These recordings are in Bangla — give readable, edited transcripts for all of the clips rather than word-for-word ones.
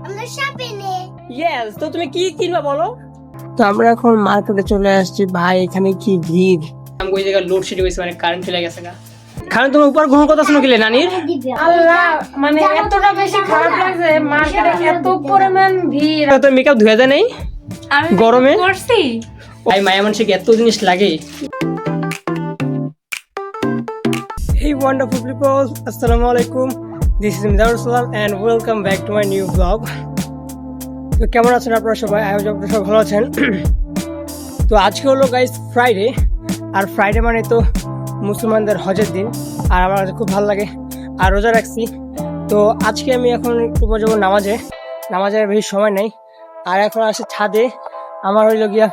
আমরা শপিংয়ে। ইয়েস, তো তুমি কি কিনবা বলো? তো আমরা এখন মার্কেটে চলে আসছি ভাই, এখানে কি ভিড়। আমি ওই জায়গায় লোডশেডিং হয়েছে, মানে কারেন্ট চলে গেছে গা। কারণ তোমার উপর গ্রহণ কথা শুনো কিলে নানির আল্লাহ, মানে এতটা বেশি খারাপ লাগছে, মার্কেটে এত পরিমাণ ভিড়। তো মেকআপ ধুয়ে দেয় নাই আমি গরমে করছি। ভাই মায়া মানুষকে এত জিনিস লাগে। Hey wonderful people, assalamu alaikum. This is Midar Salam and welcome back to my new vlog. তো কেমন আছেন আপনারা সবাই? আই হোপ আপনারা সবাই ভালো আছেন। তো আজকে হলো গাইস ফ্রাইডে, আর ফ্রাইডে মানে তো মুসলমানদের হজের দিন, আর আমার কাছে খুব ভালো লাগে আর রোজা রাখছি। তো আজকে আমি এখন একটু পর যাবো নামাজের বেশি সময় নেই। আর এখন আসে ছাদে, আমার হইল গিয়া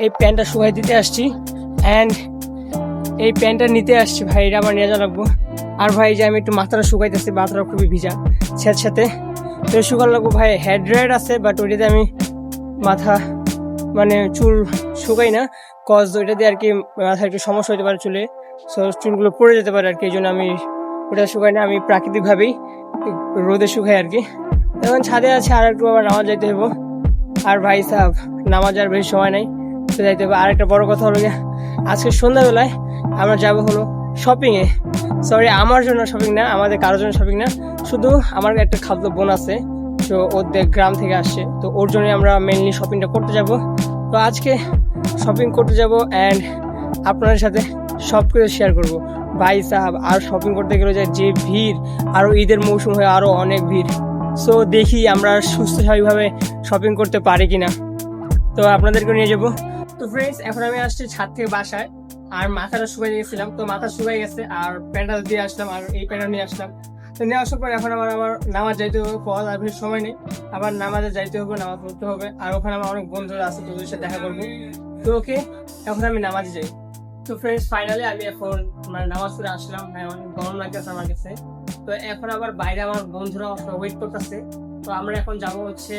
এই প্যান্টটা শুকাই দিতে আসছি অ্যান্ড এই প্যান্টটা নিতে আসছি ভাই, এটা আমার নিয়ে যাওয়া লাগবো। আর ভাই যে আমি একটু মাথাটা শুকাইতেছি, মাথাটা খুবই ভিজা সাথে তো শুকানো লাগবো ভাই। হেড ড্রায়ার আছে বাট ওইটাতে আমি মাথা মানে চুল শুকাই না, কজ ওইটা দিয়ে আর কি মাথায় একটু সমস্যা হতে পারে চুলে, সো চুলগুলো পড়ে যেতে পারে আর কি, এই জন্য আমি ওটা শুকাই না, আমি প্রাকৃতিকভাবেই রোদে শুকাই আর কি। এখন ছাদে আছে, আর একটু আবার নামাজ যাইতে হবো। আর ভাই সাহেব নামাজ আর বেশি সময় নাই, তো যাইতে হবে। আর একটা বড় কথা হলো গিয়ে আজকে সন্ধ্যাবেলায় আমরা যাবো হলো শপিংয়ে। সরি, আমার জন্য শপিং না, আমাদের কারোর জন্য শপিং না, শুধু আমার একটা খাদ্য বোন আছে, তো ওদের গ্রাম থেকে আসছে, তো ওর জন্যই আমরা মেনলি শপিংটা করতে যাব। তো আজকে শপিং করতে যাব অ্যান্ড আপনাদের সাথে সব কিছু শেয়ার করবো ভাই সাহেব। আর শপিং করতে গেলে যে ভিড়, আরও ঈদের মৌসুম হয়ে আরও অনেক ভিড়। সো দেখি আমরা সুস্থ স্বাভাবিকভাবে শপিং করতে পারি কিনা, তো আপনাদেরকে নিয়ে যাবো। তো ফ্রেন্ডস, এখন আমি আসছি ছাদ থেকে বাসায়, আর মাথাটা শুকাই গেছিলাম, তো মাথা শুকাই গেছে, আর প্যান্টটা দিয়ে আসলাম, আর এই প্যান্টটা নিয়ে আসলাম। তো নিয়ে আসার পর এখন আমার নামাজ যাইতে হবে, পড়া আর বেশি সময় নেই, আবার নামাজে যাইতে হবে, নামাজ পড়তে হবে। আর ওখানে আমার অনেক বন্ধুরা আছে, তো ওদের সাথে দেখা করবো। তো ওকে, এখন আমি নামাজে যাই। তো ফ্রেন্ডস, ফাইনালি আমি এখন মানে নামাজ পড়ে আসলাম, অনেক গরম লাগতেছে আমার কাছে। তো এখন আবার বাইরে আমার বন্ধুরা ওয়েট করতেছে। তো আমরা এখন যাব হচ্ছে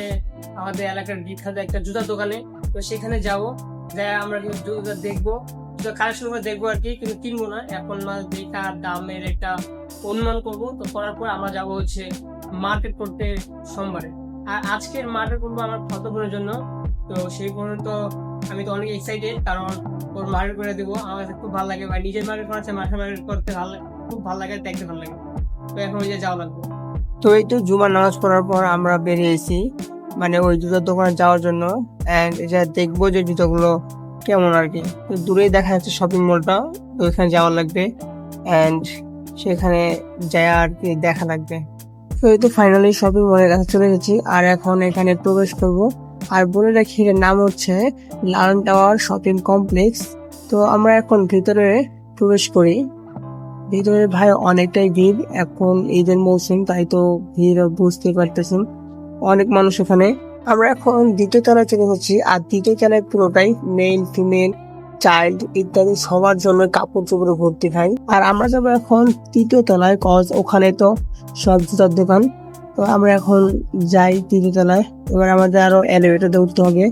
আমাদের এলাকার বিখ্যাত একটা জুতার দোকানে, তো সেখানে যাবো, যাই আমরা জুতা দেখবো, জুতা কালেকশন করে দেখবো আর কি, কিন্তু কিনবো না এখন, দেখা দামের একটা অনুমান করবো। তো করার পর আমরা যাবো হচ্ছে মার্কেট করতে সোমবারে। আর আজকের মার্কেট করবো আমার ফটো বোনের জন্য, তো সেই পর্যন্ত আমি তো অনেক এক্সাইটেড, কারণ ওর মার্কেট করে দেবো। আমার কাছে খুব ভালো লাগে ভাই, নিজের মার্কেট করাচ্ছে, মাঠের মার্কেট করতে খুব ভালো লাগে, দেখতে ভালো লাগে। তো এখন ওই যে যাওয়া লাগবে। তো এই তো জুমার নামাজ পড়ার পর আমরা বেরিয়েছি মানে ওই জুতার দোকানে যাওয়ার জন্য, অ্যান্ড এটা দেখবো যে জুতোগুলো কেমন আর কি। তো দূরেই দেখা যাচ্ছে শপিং মলটা, তো ওইখানে যাওয়া লাগবে অ্যান্ড সেখানে যায় আর কি দেখা লাগবে। তো এই তো ফাইনালি শপিং মলের কাছে চলে গেছি, আর এখন এখানে প্রবেশ করব। আর বলে রাখি এর নাম হচ্ছে লায়ন টাওয়ার শপিং কমপ্লেক্স। তো আমরা এখন ভিতরে প্রবেশ করি। ভিতরে ভাই অনেকটাই ভিড়, এখন ঈদের মৌসুম, তাই তো ভিড় বুঝতে পারতেছেন, অনেক মানুষ এখানে। আমরা এখন দ্বিতীয় তলায় চলে যাচ্ছি, আর দ্বিতীয় তলায় পুরোটাই মেল ফিমেল চাইল্ড ইত্যাদি সবার জন্য কাপড় চোপড়ে ভর্তি ভাই। আর আমরা যাবো এখন তৃতীয় তলায়, কজ ওখানে তো সব জুতার দোকান। তো আমরা এখন যাই তৃতীয় তলায়, এবার আমাদের আরো এলিভেটরে উঠতে হবে,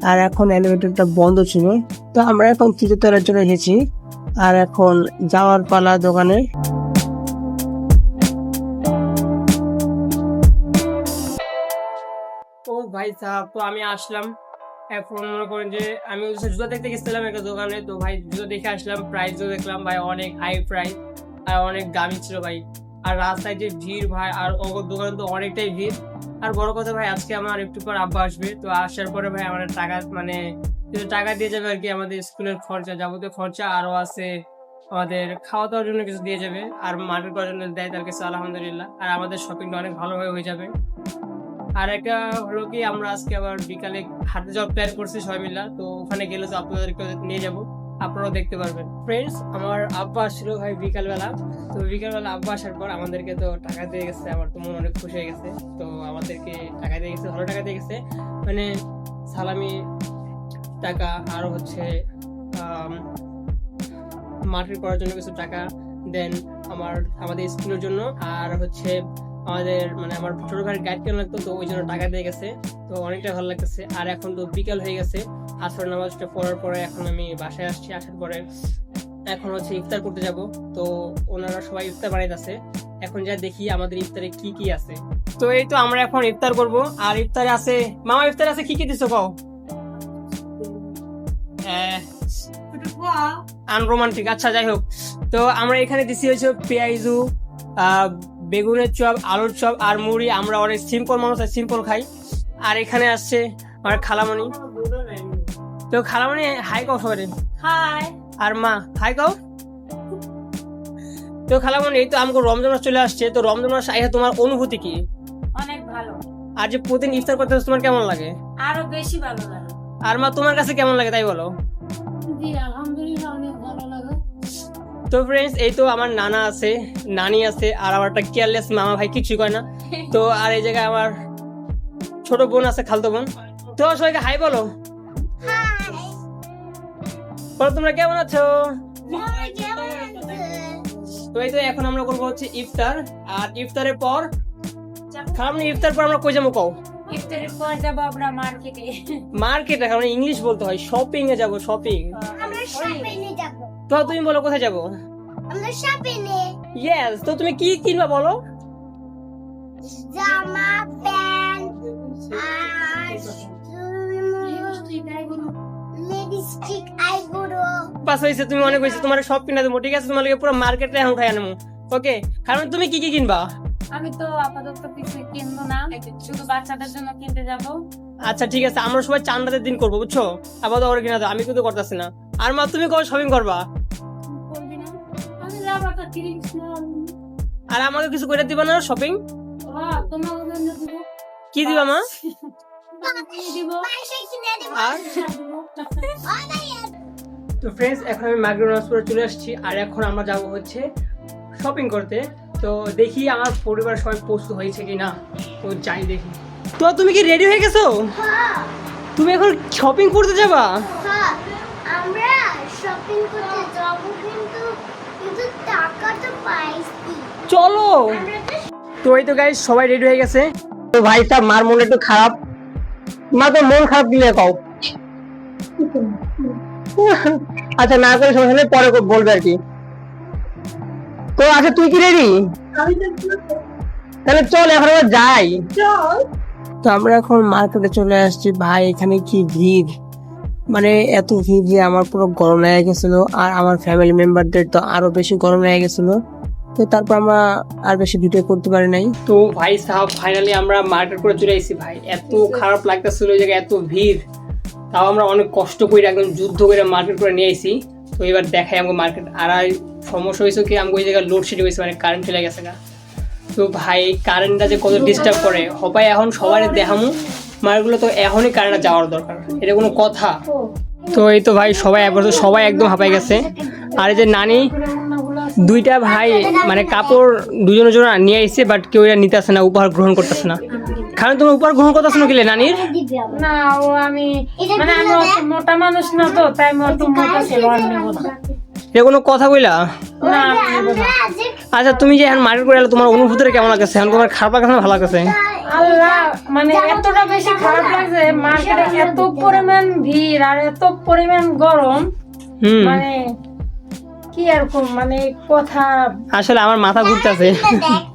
আর এখন এলিভেটরটা বন্ধ ছিল। তো আমরা এখন তৃতীয় তলায় চলে এসেছি, আর এখন যাওয়ার পালা দোকানে। ও ভাই সাহেব, তো আমি আসলাম, এখন মনে করেন যে আমি জুতা দেখতে গেছিলাম একটা দোকানে, তো ভাই জুতা দেখে আসলাম, প্রাইসও দেখলাম ভাই অনেক হাই প্রাইস আর অনেক দামি ছিল ভাই। আর রাস্তায় যে ভিড় ভাই, আর ওর দোকানে তো অনেকটাই ভিড়। আর বড় কথা ভাই, আজকে আমার একটু পর আব্বা আসবে, তো আসার পরে ভাই আমার টাকা মানে টাকা দিয়ে যাবে আর কি, আমাদের স্কুলের খরচা, যাবতীয় খরচা, আরো আছে আমাদের খাওয়া দাওয়ার জন্য কিছু দিয়ে যাবে, আর মার্কেট করার জন্য দেয় তার কাছে, আলহামদুলিল্লাহ। আর আমাদের শপিংটা অনেক ভালোভাবে হয়ে যাবে। আর একটা হলো কি, আমরা আজকে আবার বিকালে হাঁটতে যাওয়ার প্ল্যান করছি সবাই মিলে, তো ওখানে গেলে তো আপনাদেরকে নিয়ে যাবো, আপনারাও দেখতে পারবেন। ফ্রেন্ডস, আমার আব্বা আসছিল ভাই বিকালবেলা, তো বিকালবেলা আব্বা আসার পর আমাদেরকে তো টাকা দিয়ে গেছে, আমার তো মন অনেক খুশি হয়ে গেছে। তো আমাদেরকে টাকা দিয়ে গেছে, ভালো টাকা দিয়ে গেছে, মানে সালামি টাকা, আর হচ্ছে মার্কেট করার জন্য কিছু টাকা, দেন আমাদের স্কুলের জন্য, আর হচ্ছে আমাদের মানে আমার ছোট ভাইয়ের গাইড কেন লাগতো, তো ওই জন্য টাকা দিয়ে গেছে, তো অনেকটা ভালো লাগতেছে। আর এখন তো বিকাল হয়ে গেছে, আসর নামাজটা পড়ার পরে এখন আমি বাসায় আসছি, আসার পরে এখন হচ্ছে ইফতার করতে যাব। তো ওনারা সবাই ইফতার বানাইতেছে, এখন যা দেখি আমাদের ইফতারে কি কি আছে। তো এই তো আমরা এখন ইফতার করব। আর ইফতারে আছে মামা, ইফতারে আছে কি কি দিছো কও? আনরোমান্টিক, আচ্ছা যাই হোক। তো আমরা এখানে দিছি হচ্ছে পেঁয়াজু, বেগুনের চপ, আলুর চপ আর মুড়ি। আমরা অনেক সিম্পল মানুষ, সিম্পল খাই। আর এখানে আসছে আমার খালামণি। তো খালামণি হাই কও সবাই। হাই। আর মা হাই কও। তো খালামণি এই তো আমাকে রমজান মাস চলে আসছে, তো রমজান মাস আইসা তোমার অনুভূতি কি? অনেক ভালো। আর যে প্রতিদিন ইফতার করতে তোমার কেমন লাগে? আরো বেশি ভালো লাগে। আর মা তোমার কাছে কেমন লাগে তাই বলো। জি আলহামদুলিল্লাহ অনেক ভালো লাগে। তো ফ্রেন্ডস এই তো আমার নানা আছে, নানি আছে, আর আমার একটা কেয়ারলেস মামা ভাই কিছু করে না। তো আর এই জায়গায় আমার ছোট বোন আছে, খালতো বোন। তো সবাইকে হাই বলো। বলো তোমরা কেমন আছো? তো এই তো এখন আমরা করবো হচ্ছে ইফতার। আর ইফতারের পর খালামণি ইফতার পর আমরা কই যাবো কও? ইফতারের পর যাবো আমরা মার্কেটে। মার্কেট, এখন ইংলিশ বলতে হয়, শপিং এ যাবো, শপিং। আমরা শপিং এ যাব। তো তুমি বলো কোথায় যাবো? আমরা শপিং এ ইয়েস। তো তুমি কি কিনবা বলো? জামা, প্যান্ট আর লিপস্টিক, আইব্রো। পাস হয়েছে, তুমি অনেক হয়েছে, তোমার সব কিনা দেবো, ঠিক আছে? তোমার লাগে পুরো মার্কেটে এখন উঠাই আনবো, ওকে? কারণ তুমি কি কি কিনবা? আমি তো আপাতত কিছু কিনবো না, শুধু বাচ্চাদের জন্য কিনতে যাবো। আচ্ছা ঠিক আছে, আমরা সবাই চান্দাদের দিন করবো, বুঝছো? আপাতত ওরা কিনা দাও, আমি কিন্তু করতেছি না। আর মা তুমি কবে শপিং করবা? করবি না? আমি জামাটা কিনিস না। আর আমাকে কিছু করে দিবা না শপিং? হ্যাঁ, তোমাকে জন্য দিব। কি দিবা মা? দিব। পাশে কিনে দেব। আর তো ফ্রেন্ডস এখন আমি মাইগ্রেনাসপুরে চলে আসছি। আর এখন আমরা যাব হচ্ছে শপিং করতে। তো দেখি আমার পরিবার সবাই প্রস্তুত হয়েছে কিনা, তো যাই দেখি। তো তুমি কি রেডি হয়ে গেছো? হ্যাঁ, তুমি এখন শপিং করতে যাবা? হ্যাঁ, আমরা শপিং করতে যাব, কিন্তু কিন্তু টাকা তো পাইছি। চলো। আমরা তো তো এই তো গাইস সবাই রেডি হয়ে গেছে। তো ভাই সাহেব মার মন একটু খারাপ। মা তো মন খারাপ দিলে কও। আচ্ছা না করে সমস্যা নেই, পরে বলবে আর কি। তো আচ্ছা তুই কি রেডি? তাহলে চল এখন আমরা যাই। তো আমরা এখন মার্কেটে চলে আসছি। ভাই এখানে কি ভিড়, মানে এত ভিড় যে আমার পুরো গরম লেগে গেছিল। আর আমার ফ্যামিলি মেম্বারদের তো আরো বেশি গরম লেগে গেছিল। তো তারপর আমরা আর বেশি ভিডিও করতে পারি নাই। তো ভাই সাহেব ফাইনালি আমরা মার্কেট করে চলে এসেছি। ভাই এত খারাপ লাগতেছিল ওই জায়গায়, এত ভিড়, তাও আমরা অনেক কষ্ট করে একদম যুদ্ধ করে মার্কেট করে নিয়ে এসেছি। তো এবার দেখাই আমাকে মার্কেট। আর সমস্যা হয়েছে কি, আমাকে ওই জায়গায় লোডশেডিং হয়েছে, মানে কারেন্ট চলে গেছে গা। তো ভাই কারেন্টটা যে কত ডিস্টার্ব করে, হবাই এখন সবাই দেখামু মার্কেটগুলো। তো এখনই কারেন্টটা যাওয়ার দরকার, এটা কোনো কথা? তো এই তো ভাই সবাই একদম হাঁপাই গেছে। আর এই যে নানি দুইটা ভাই মানে কাপড় দুজনের জন্য নিয়ে আসছে, বাট কেউ এটা নিতে আসে না, উপহার গ্রহণ করতেছে না। কারণ তুমি উপহার গ্রহণ করতেছ না কিলে নানির? না ও আমি মানে আমি অত মোটা মানুষ না, তো তাই আমি অত মোটা ছিল নেবো না। এটা কোনো কথা কইলা? না আমি নেবো না। আচ্ছা তুমি যে এখন মার্কেট করে এলে তোমার অনুভূতিটা কেমন লাগছে? এখন তোমার খারাপ লাগছে না ভালো লাগছে? আল্লাহ, মানে এতটা বেশি খারাপ লাগছে, মার্কেটে এত পরিমাণ ভিড় আর এত পরিমাণ গরম, মানে কি এরকম, মানে কথা আসলে আমার মাথা ঘুরতেছে,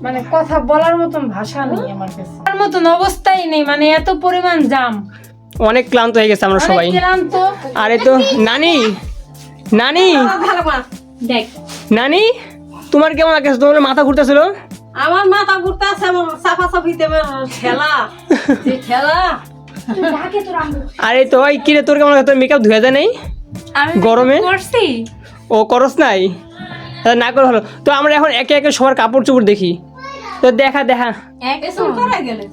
মানে কথা বলার মতন ভাষা নেই আমার কাছে, তার মতন অবস্থাই নেই, মানে এত পরিমাণ জাম। অনেক ক্লান্ত হয়ে গেছে আমরা সবাই। ক্লান্ত। আরে তো নানি নানি দেখ নানি তোমার কেমন লাগছে? তোমার মাথা ঘুরতেছিল? আমার মাথা ঘুরতে আছে, সাফা সাফিতে ঠেলা যে ঠেলা। আরে তো ওই কিরে তোর কেমন লাগছে? তোর মেকআপ ধুয়ে যায় নাই গরমে? করছি। ও করস নাই? না করে ভালো। তো আমরা এখন একে একে সবার কাপড় চোপড় দেখি। তো দেখা এসব করে গেলে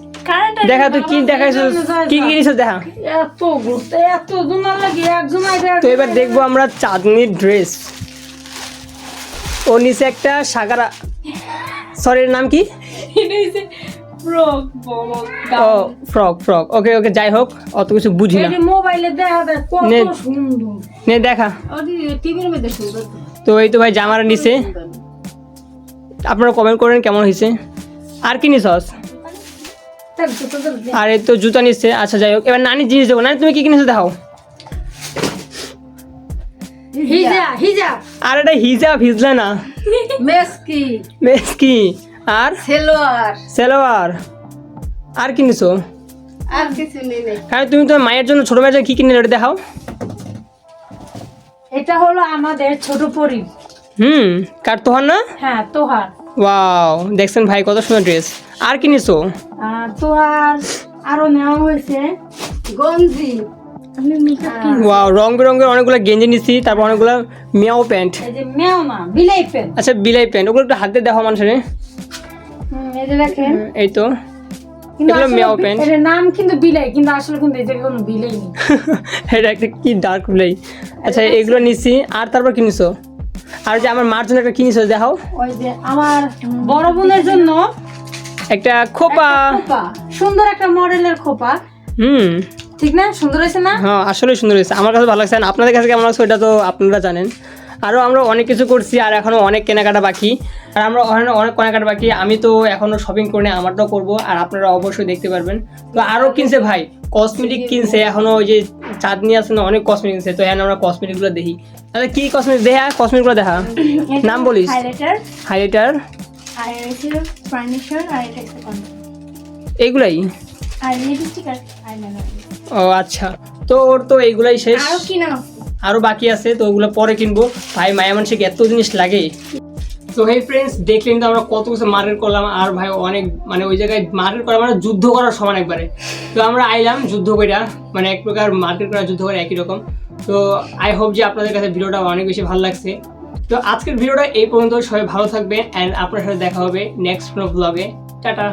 দেখা তুই কি দেখাইছিস, কি কিনিস দেখা। এত ঘুরতে এত জোনার লাগে, একজন আইবে। তো এবার দেখবো আমরা চাঁদনির ড্রেস। ও নিচে একটা সাগারা, সরি এর নাম কি? ও ফ্রক। ওকে যাই হোক, অত কিছু বুঝি না। মোবাইলে দেখা দেখ কত নে। সুন্দর। নে দেখা। টিভির মধ্যে সুন্দর। তো এই তো ভাই জামার নিচে, আপনারা কমেন্ট করেন কেমন হয়েছে। আর কি নিছস? দেখ জুতোদের দেখ। আর এই তো জুতা নিচ্ছে। আচ্ছা যাই হোক, এবার নানি জিনিস দেবো। নানি তুমি কি কিনেছো দেখাও। হিজা আর এটা হিজাব, হিজলা না, মেসকি মেসকি। আর সেলোয়ার সালোয়ার, আর কি নিছো? আর কিছু নেই। হ্যাঁ, তুমি তো মায়ের জন্য ছোট মেয়ের জন্য কি কিনে ওটা দেখাও। এটা হলো আমাদের ছোট পরি। কার তোহার না? হ্যাঁ, তোহার। ওয়াও, দেখছেন ভাই কত সুন্দর ড্রেস। আর কি নিছো? তোহার আরো নেওয়া হয়েছে গঞ্জি, ওয়াও, রং বেরঙের অনেকগুলো গেঞ্জি নিছি, তারপর অনেকগুলো মিয়াও প্যান্ট। এই যে মেও না, বিলাই প্যান্ট। আচ্ছা, বিলাই প্যান্ট, ওগুলো একটু হাত দিয়ে দেখো মানুষের। এই যে দেখেন, এই তো কিন্তু এগুলো আসলে মেও প্যান্ট। এর নাম কিন্তু বিলাই, কিন্তু আসলে কিন্তু এই জায়গায় কোনো বিলাই নেই। এটা একটা কি ডার্ক বিলাই। আচ্ছা, এগুলো নিছি। আর তারপর কি নিছো? আর যে আমার মার জন্য একটা কি নিছো দেখাও। ওই যে আমার বড় বোনের জন্য একটা খোপা। খোপা, সুন্দর একটা মডেলের খোপা। ঠিক না? সুন্দর হয়েছে না? হ্যাঁ, আসলে সুন্দর হয়েছে, আমার কাছে ভালো লাগছে। আর আপনাদের কাছে কেমন লাগছে এটা তো আপনারা জানেন। আরও আমরা অনেক কিছু করছি, আর এখনও অনেক কেনাকাটা বাকি, আর আমরা অনেক কেনাকাটা বাকি। আমি তো এখনও শপিং করে আমারটাও করবো, আর আপনারা অবশ্যই দেখতে পারবেন। তো আরও কিনছে ভাই, কসমেটিক কিনছে, এখনও ওই যে চাঁদনি আছে না, অনেক কসমেটিক কিনছে। তো এখন আমরা কসমেটিকগুলো দেখি। তাহলে কি কসমেটিক দেখা, কসমেটিকগুলো দেখা, নাম বলিস। হাইলাইটার, আর এসে ফার্নিচার, আর এটা একটা কন্ট্রোল, এইগুলাই। আর লিপস্টিক আর আইলাইনার। ও আচ্ছা, তো ওর তো এইগুলাই শেষ, আর কি না? আরও বাকি আছে, তো ওগুলো পরে কিনবো। ভাই মায়া মানুষকে এত জিনিস লাগে। তো হেই ফ্রেন্ডস, দেখলেন তো আমরা কত কিছু মার্কেট করলাম। আর ভাই অনেক মানে ওই জায়গায় মার্কেট করা মানে যুদ্ধ করার সমান একবারে। তো আমরা আইলাম যুদ্ধ কইরা, মানে এক প্রকার মার্কেট করা যুদ্ধ করা একই রকম। তো আই হোপ যে আপনাদের কাছে ভিডিওটা অনেক বেশি ভালো লাগছে। তো আজকের ভিডিওটা এই পর্যন্ত, সবাই ভালো থাকবেন, অ্যান্ড আপনার সাথে দেখা হবে নেক্সট কোনো ব্লগে। টাটা।